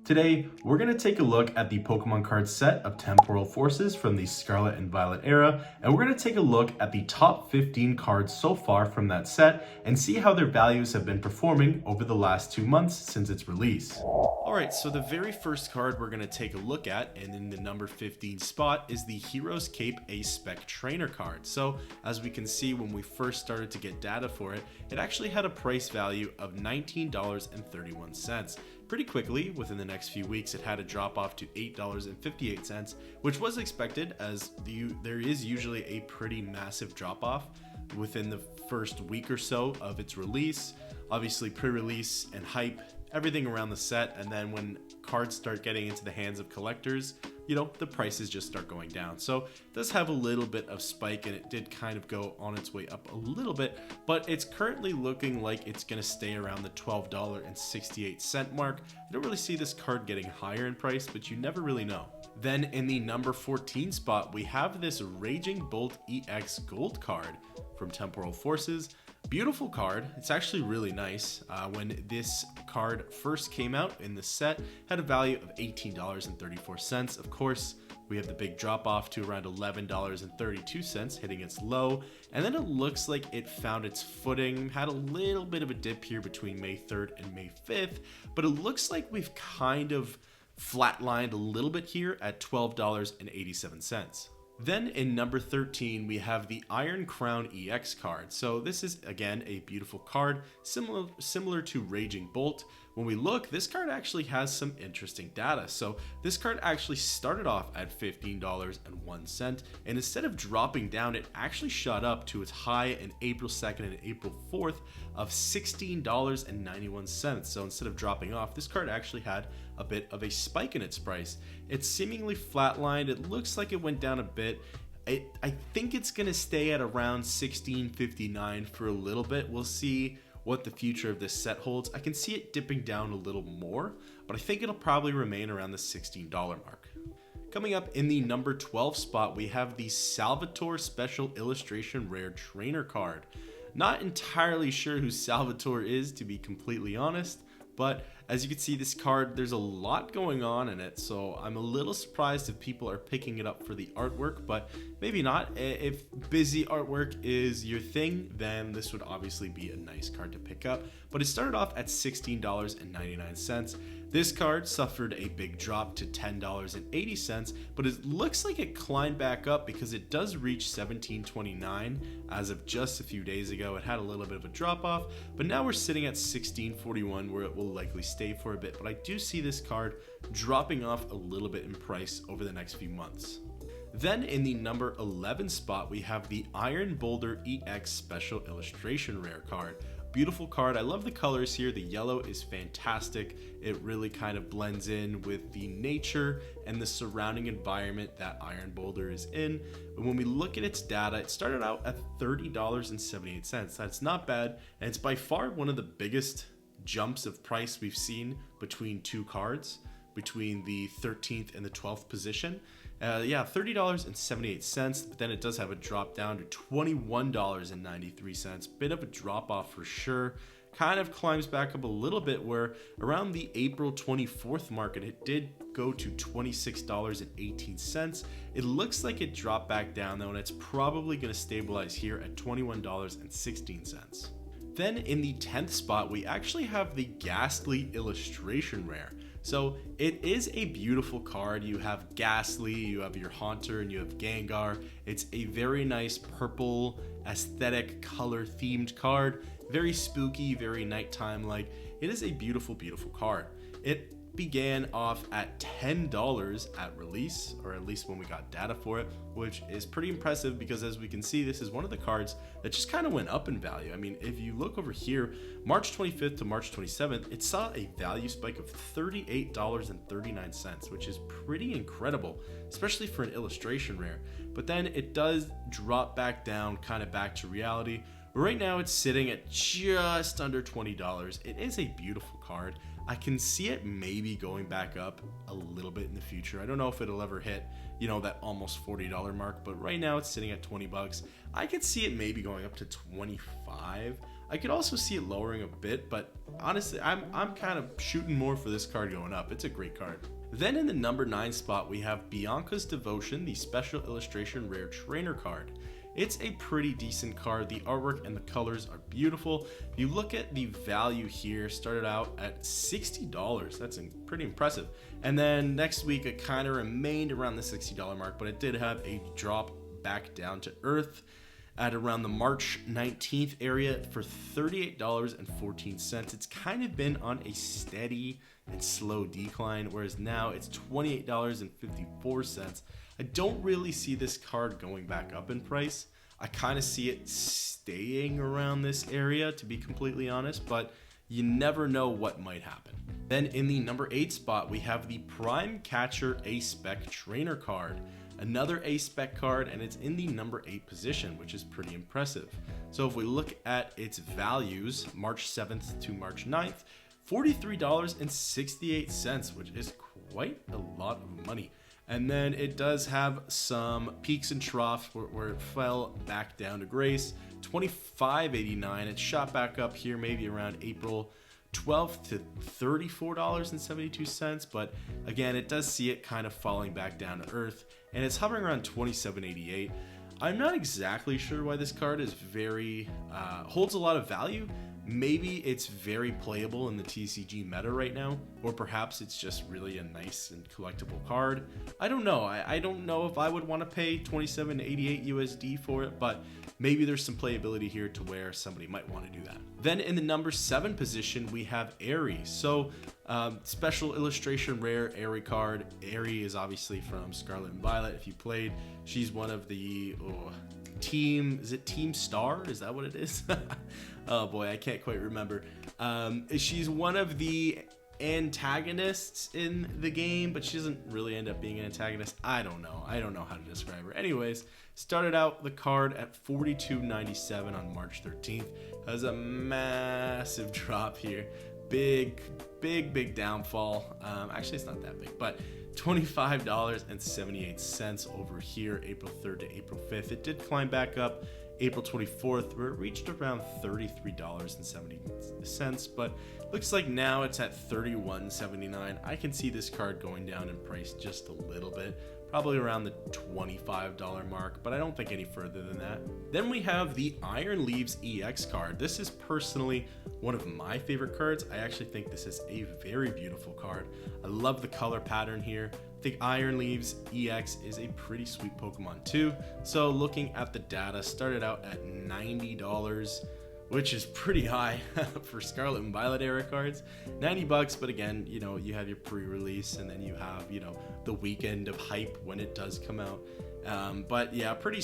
Today, we're going to take a look at the Pokemon card set of Temporal Forces from the Scarlet and Violet era, and we're going to take a look at the top 15 cards so far from that set and see how their values have been performing over the last 2 months since its release. Alright, so the very first card we're going to take a look at, and in the number 15 spot, is the Hero's Cape A-Spec Trainer card. So, as we can see when we first started to get data for it, it actually had a price value of $19.31. Pretty quickly, within the next few weeks, it had a drop off to $8.58, which was expected as there is usually a pretty massive drop off within the first week or so of its release. Obviously, pre-release and hype, everything around the set, and then when cards start getting into the hands of collectors, the prices just start going down. So it does have a little bit of spike, and it did kind of go on its way up a little bit, but it's currently looking like it's going to stay around the $12.68 mark. I don't really see this card getting higher in price, but you never really know. Then in the number 14 spot, we have this Raging Bolt EX Gold card from Temporal Forces. Beautiful card. It's actually really nice. When this card first came out in the set, had a value of $18.34. Of course, we have the big drop off to around $11.32, hitting its low, and then it looks like it found its footing, had a little bit of a dip here between May 3rd and May 5th, but it looks like we've kind of flatlined a little bit here at $12.87. Then in number 13, we have the Iron Crown EX card. So this is, again, a beautiful card, similar to Raging Bolt. When we look, this card actually has some interesting data. So this card actually started off at $15.01, and instead of dropping down, it actually shot up to its high in April 2nd and April 4th of $16.91. So instead of dropping off, this card actually had a bit of a spike in its price. It's seemingly flatlined. It looks like it went down a bit. I think it's going to stay at around $16.59 for a little bit. We'll see what the future of this set holds. I can see it dipping down a little more, but I think it'll probably remain around the $16 mark. Coming up in the number 12 spot, we have the Salvatore Special Illustration Rare Trainer card. Not entirely sure who Salvatore is, to be completely honest, but as you can see, this card, there's a lot going on in it, so I'm a little surprised if people are picking it up for the artwork, but maybe not. If busy artwork is your thing, then this would obviously be a nice card to pick up, but it started off at $16.99. This card suffered a big drop to $10.80, but it looks like it climbed back up because it does reach $17.29 as of just a few days ago. It had a little bit of a drop off, but now we're sitting at $16.41 where it will likely stay for a bit, but I do see this card dropping off a little bit in price over the next few months. Then in the number 11 spot, we have the Iron Boulder EX Special Illustration Rare card. Beautiful card. I love the colors here. The yellow is fantastic. It really kind of blends in with the nature and the surrounding environment that Iron Boulder is in. But when we look at its data, it started out at $30.78. That's not bad, and it's by far one of the biggest jumps of price we've seen between two cards, between the 13th and the 12th position. $30.78, but then it does have a drop down to $21.93. Bit of a drop off for sure. Kind of climbs back up a little bit where around the April 24th market, it did go to $26.18. It looks like it dropped back down though, and it's probably going to stabilize here at $21.16. Then in the 10th spot, we actually have the Ghastly Illustration Rare. So it is a beautiful card. You have Ghastly, you have your Haunter, and you have Gengar. It's a very nice purple aesthetic color themed card. Very spooky, very nighttime like. It is a beautiful, beautiful card. It began off at $10 at release, or at least when we got data for it, which is pretty impressive because as we can see, this is one of the cards that just kind of went up in value. I mean, if you look over here, March 25th to March 27th, it saw a value spike of $38.39, which is pretty incredible, especially for an illustration rare. But then it does drop back down, kind of back to reality. Right now it's sitting at just under $20. It is a beautiful card. I can see it maybe going back up a little bit in the future. I don't know if it'll ever hit, that almost $40 mark, but right now it's sitting at 20 bucks. I could see it maybe going up to 25. I could also see it lowering a bit, but honestly, I'm kind of shooting more for this card going up. It's a great card. Then in the number 9 spot, we have Bianca's Devotion, the special illustration rare trainer card. It's a pretty decent card. The artwork and the colors are beautiful. If you look at the value here, started out at $60. That's pretty impressive. And then next week, it kind of remained around the $60 mark, but it did have a drop back down to earth at around the March 19th area for $38.14. It's kind of been on a steady and slow decline, whereas now it's $28.54. I don't really see this card going back up in price. I kind of see it staying around this area, to be completely honest, but you never know what might happen. Then in the number 8 spot, we have the Prime Catcher A-Spec Trainer card. Another A-Spec card, and it's in the number 8 position, which is pretty impressive. So if we look at its values, March 7th to March 9th, $43.68, which is quite a lot of money. And then it does have some peaks and troughs where it fell back down to grace. $25.89. It shot back up here maybe around April 12th to $34.72. But again, it does see it kind of falling back down to earth, and it's hovering around $27.88. I'm not exactly sure why this card is holds a lot of value. Maybe it's very playable in the TCG meta right now, or perhaps it's just really a nice and collectible card. I don't know. I don't know if I would want to pay $27.88 USD for it, but maybe there's some playability here to where somebody might want to do that. Then in the number 7 position, we have Aerie. So special illustration rare Aerie card. Aerie is obviously from Scarlet and Violet. If you played, she's one of the Team Star? Is that what it is? Oh boy, I can't quite remember. She's one of the antagonists in the game, but she doesn't really end up being an antagonist. I don't know how to describe her. Anyways, started out the card at $42.97 on March 13th. Has a massive drop here. Big downfall. Actually, it's not that big, but $25.78 over here, April 3rd to April 5th. It did climb back up April 24th, where it reached around $33.70, but looks like now it's at $31.79. I can see this card going down in price just a little bit, probably around the $25 mark, but I don't think any further than that. Then we have the Iron Leaves EX card. This is personally one of my favorite cards. I actually think this is a very beautiful card. I love the color pattern here. I think Iron Leaves EX is a pretty sweet Pokemon too. So looking at the data, started out at $90, which is pretty high for Scarlet and Violet era cards. $90, but again, you have your pre-release, and then you have, the weekend of hype when it does come out. But yeah, pretty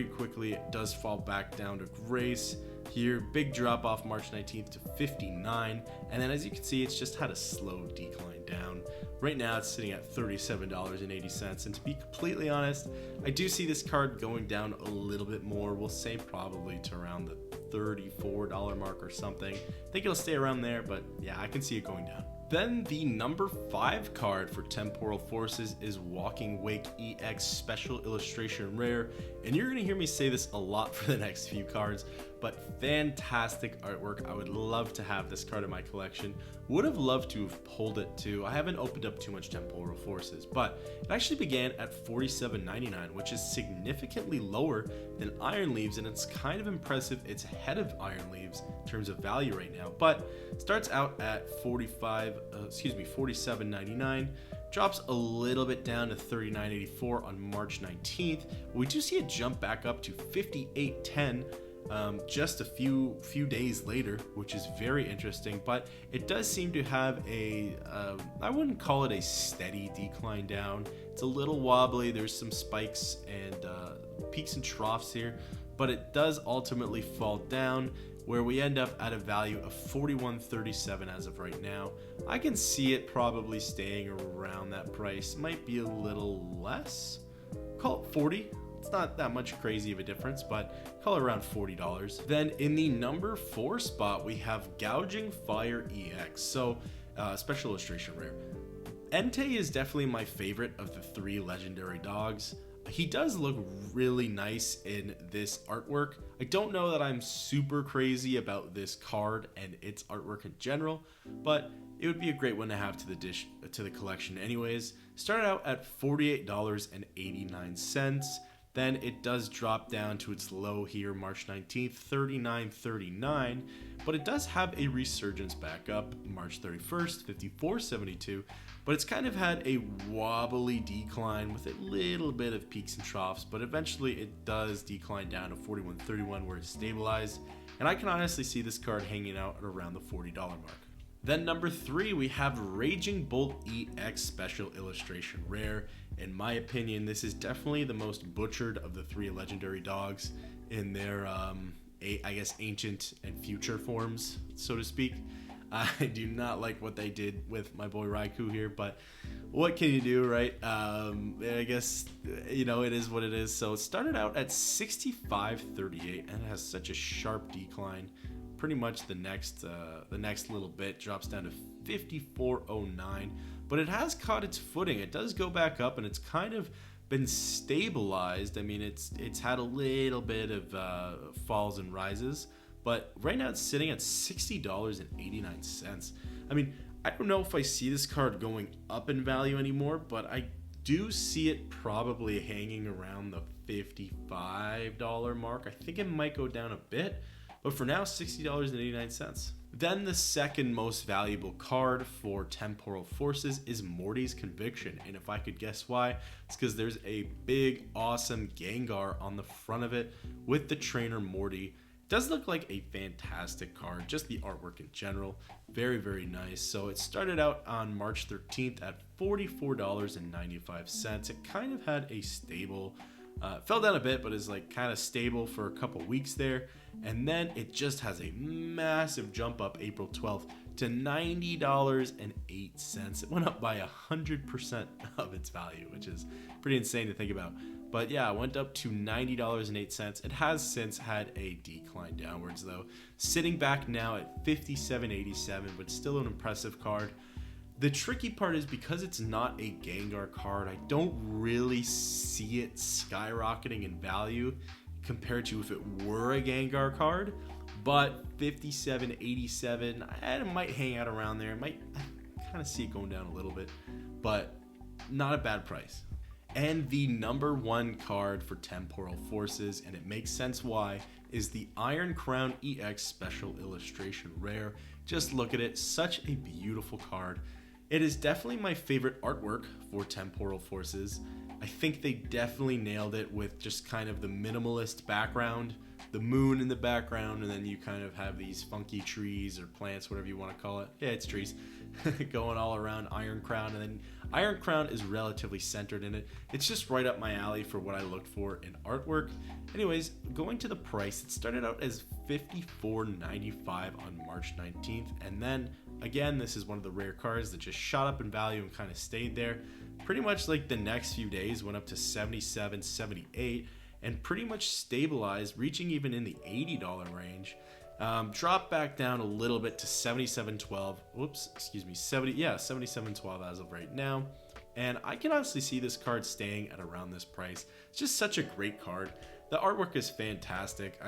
quickly, it does fall back down to grace. Here, big drop off March 19th to 59, and then as you can see, it's just had a slow decline down. Right now it's sitting at $37.80, and to be completely honest, I do see this card going down a little bit more. We'll say probably to around the $34 mark or something. I think it'll stay around there, but yeah, I can see it going down. Then the number 5 card for Temporal Forces is Walking Wake EX Special Illustration Rare, and you're going to hear me say this a lot for the next few cards, but fantastic artwork. I would love to have this card in my collection. Would have loved to have pulled it too. I haven't opened up too much Temporal Forces, but it actually began at $47.99, which is significantly lower than Iron Leaves, and it's kind of impressive. It's ahead of Iron Leaves in terms of value right now, but starts out at $47.99, drops a little bit down to $39.84 on March 19th. We do see it jump back up to $58.10 just a few days later, which is very interesting, but it does seem to have I wouldn't call it a steady decline down. It's a little wobbly. There's some spikes and peaks and troughs here, but it does ultimately fall down, where we end up at a value of $41.37 as of right now. I can see it probably staying around that price. Might be a little less. Call it $40. It's not that much crazy of a difference, but call it around $40. Then in the number 4 spot, we have Gouging Fire EX. So special illustration rare. Entei is definitely my favorite of the 3 legendary dogs. he does look really nice in this artwork. I don't know that I'm super crazy about this card and its artwork in general, but it would be a great one to have to the collection anyways. Started out at $48.89. Then it does drop down to its low here, March 19th, $39.39, but it does have a resurgence back up March 31st, $54.72, but it's kind of had a wobbly decline with a little bit of peaks and troughs, but eventually it does decline down to $41.31 where it's stabilized, and I can honestly see this card hanging out at around the $40 mark. Then number 3, we have Raging Bolt EX Special Illustration Rare. In my opinion, this is definitely the most butchered of the 3 legendary dogs in their, I guess, ancient and future forms, so to speak. I do not like what they did with my boy Raikou here, but what can you do, right? I guess, you know, it is what it is. So it started out at $65.38 and it has such a sharp decline. Pretty much the next little bit drops down to $54.09, but it has caught its footing. It does go back up and it's kind of been stabilized. I mean, it's had a little bit of falls and rises, but right now it's sitting at $60.89. I mean, I don't know if I see this card going up in value anymore, but I do see it probably hanging around the $55 mark. I think it might go down a bit, but for now, $60.89. Then the second most valuable card for Temporal Forces is Morty's Conviction. And if I could guess why, it's because there's a big, awesome Gengar on the front of it with the trainer Morty. It does look like a fantastic card, just the artwork in general. Very, very nice. So it started out on March 13th at $44.95. It kind of had a stable, fell down a bit, but is like kind of stable for a couple weeks there. And then it just has a massive jump up April 12th to $90.08. It went up by 100% of its value, which is pretty insane to think about. But yeah, it went up to $90.08. It has since had a decline downwards though, sitting back now at $57.87, but still an impressive card. The tricky part is because it's not a Gengar card, I don't really see it skyrocketing in value compared to if it were a Gengar card, but $57.87, it might hang out around there. I might kind of see it going down a little bit, but not a bad price. And the number 1 card for Temporal Forces, and it makes sense why, is the Iron Crown EX Special Illustration Rare. Just look at it, such a beautiful card. It is definitely my favorite artwork for Temporal Forces. I think they definitely nailed it with just kind of the minimalist background, the moon in the background, and then you kind of have these funky trees or plants, whatever you want to call it. Yeah, it's trees going all around Iron Crown, and then Iron Crown is relatively centered in it. It's just right up my alley for what I look for in artwork. Anyways, going to the price, it started out as $54.95 on March 19th, and then again, this is one of the rare cards that just shot up in value and kind of stayed there. Pretty much like the next few days went up to $77, $78, and pretty much stabilized, reaching even in the $80 range. Dropped back down a little bit to $77.12. Whoops, excuse me, $77.12 as of right now. And I can honestly see this card staying at around this price. It's just such a great card. The artwork is fantastic.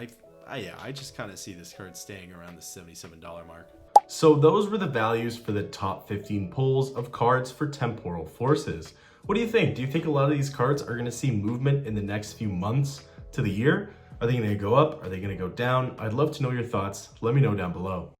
I just kind of see this card staying around the $77 mark. So those were the values for the top 15 pulls of cards for Temporal Forces. What do you think? Do you think a lot of these cards are going to see movement in the next few months to the year? Are they going to go up? Are they going to go down? I'd love to know your thoughts. Let me know down below.